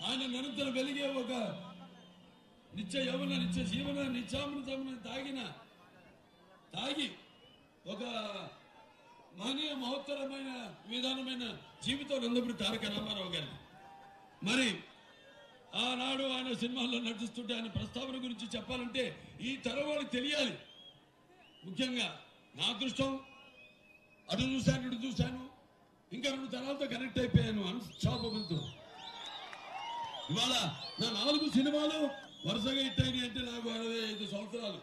ఆయన నిరంతరం వెలిగే ఒక నిత్య యవన నిత్య జీవన నిత్యామృతమును తాగి ఒక మహనీయ మహోత్తరమైన విధానమైన జీవితం నందమూరి తారక రామారావు గారి. మరి ఆనాడు ఆయన సినిమాల్లో నటిస్తుంటే ఆయన ప్రస్తావన గురించి చెప్పాలంటే ఈ తరం వాళ్ళకి తెలియాలి. ముఖ్యంగా నా అదృష్టం అటు చూశాను ఇటు చూశాను, ఇంకా 2 తరాలతో కనెక్ట్ అయిపోయాను అన్స్టాపబుల్తో. ఇవాళ నా 4 సినిమాలు వరుసగా హిట్ అయినాయి అంటే నాకు 65 సంవత్సరాలు.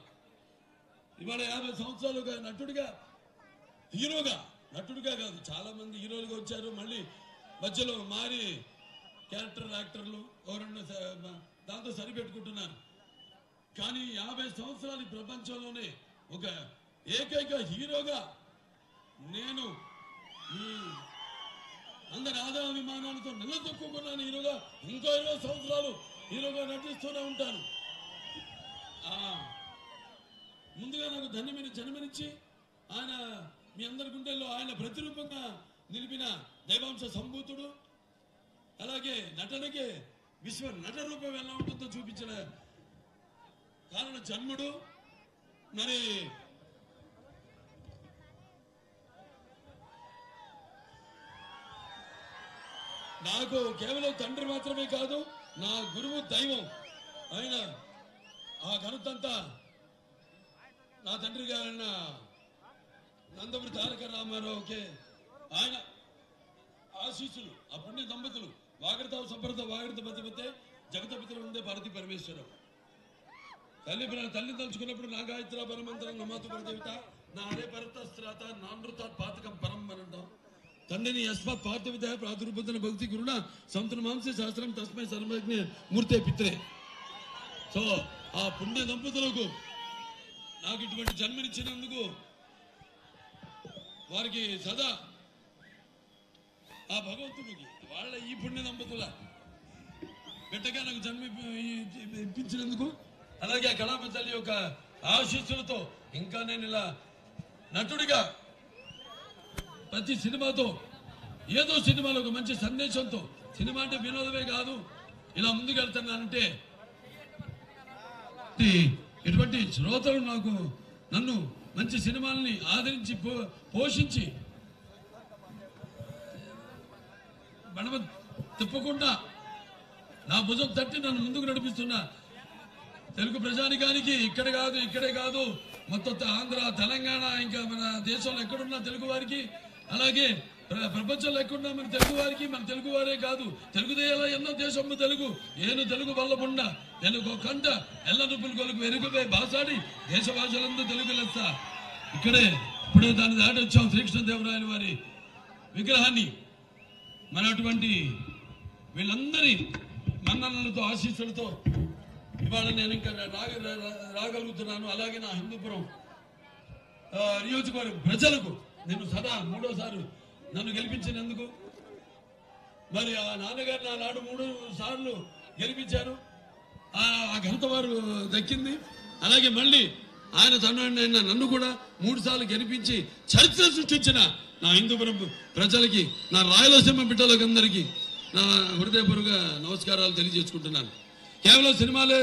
ఇవాళ 50 సంవత్సరాలుగా నటుడిగా, హీరోగా, నటుడిగా కాదు, చాలా మంది హీరోలుగా వచ్చారు, మళ్ళీ మధ్యలో మారి క్యారెక్టర్ యాక్టర్లు ఎవరన్నా దాంతో సరిపెట్టుకుంటున్నారు. కానీ 50 సంవత్సరాలు ఈ ప్రపంచంలోనే ఒక ఏకైక హీరోగా నేను ఈ అందరి ఆదరాభిమానాలతో నిలదొక్కున్నాను. హీరోగా ఇంకో 20 సంవత్సరాలు హీరోగా నటిస్తూనే ఉంటాను. ముందుగా నాకు ధన్యమైన జన్మనిచ్చి ఆయన మీ అందరి గుండెల్లో ఆయన ప్రతిరూపంగా నిలిపిన దైవాంశ సంభూతుడు, అలాగే నటనకే విశ్వ నట రూపం ఎలా ఉంటుందో చూపించిన కారణ జన్ముడు. మరి నాకు కేవలం తండ్రి మాత్రమే కాదు, నా గురువు దైవం. ఆయన ఆ ఘనతంతా నా తండ్రి గారైన నందమూరి తారక రామారావుకే ఆయన ఆశీస్సులు. ఆ పుణ్య దంపతులు వాగడతావు సంప్రద వాగడత మధ్యమతే జగతపితలు ఉందే భారతీ పరమేశ్వరం. తల్లి తలుచుకున్నప్పుడు నా గాయత్ర పరమంతరం నమాతు పరదేవత నా హరే పరతస్త్రాత నానృతాత్ పాతకం పరం అనంటాం. తండ్రిని యస్మాత్ పార్థవిత ప్రాదుర్బుద్ధన భక్తి గురుణ సంతున మాంసే శాస్త్రం తస్మై సర్వజ్ఞ మూర్తే పిత్రే. సో ఆ పుణ్య దంపతులకు నాకు ఇటువంటి జన్మనిచ్చినందుకు వారికి సదా ఆ భగవంతుడికి వాళ్ళ ఈ పుణ్య దంపతుల బిడ్డగా నాకు జన్మ ఇప్పించినందుకు, అలాగే ఆ కళామ తల్లి యొక్క ఆశీస్సులతో ఇంకా నేను ఇలా నటుడిగా ప్రతి సినిమాతో ఏదో సినిమాలో ఒక మంచి సందేశంతో, సినిమా అంటే వినోదమే కాదు, ఇలా ముందుకెళ్తున్నానంటే ఇటువంటి శ్రోతలు నాకు నన్ను మంచి సినిమాలని ఆదరించి పోషించి మనమ తిప్పకుండా నా భుజం తట్టి నన్ను ముందుకు నడిపిస్తున్నా తెలుగు ప్రజానికానికి ఇక్కడే కాదు మొత్తం ఆంధ్ర తెలంగాణ ఇంకా మన దేశంలో ఎక్కడున్నా తెలుగు వారికి, అలాగే ప్రపంచంలో ఎక్కడున్నా మన తెలుగు వారికి, మన తెలుగు వారే కాదు తెలుగుదేయాల ఎన్నో దేశం తెలుగు ఏను తెలుగు వల్లముండ తెలుగు కంట ఎల్ల నుప్పులు కొలుకు వెరుగుపై బాసాడి దేశ భాషలందు తెలుగు లెస్స. ఇప్పుడే దాన్ని దాటి వచ్చాం శ్రీకృష్ణదేవరాయల వారి విగ్రహాన్ని. మన అటువంటి వీళ్ళందరి మన్ననలతో ఆశీస్సులతో ఇవాళ నేను ఇంకా రాగలుగుతున్నాను. అలాగే నా హిందూపురం నియోజకవర్గ ప్రజలకు నేను సదా 3వ సారి నన్ను గెలిపించినందుకు, మరి ఆ నాన్నగారు నా నాడు 3 సార్లు గెలిపించారు, ఆ ఘనత వారు దక్కింది. అలాగే మళ్ళీ ఆయన తనైన నన్ను కూడా 3 సార్లు గెలిపించి చరిత్ర సృష్టించిన నా హిందూపురం ప్రజలకి, నా రాయలసీమ బిడ్డలకు అందరికీ నా హృదయపూర్వక నమస్కారాలు తెలియజేసుకుంటున్నాను. కేవలం సినిమాలే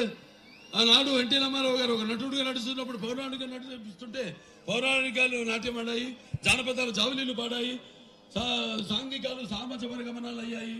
ఆనాడు ఎన్టీ రామారావు గారు ఒక నటుడిగా నడుస్తున్నప్పుడు పౌరాణిక నటిస్తుంటే పౌరాణికాలు నాట్యం ఆడాయి, జానపదాలు జావలీలు పాడాయి, సాంఘికాలు సామాజిక వర్గమనాలు అయ్యాయి.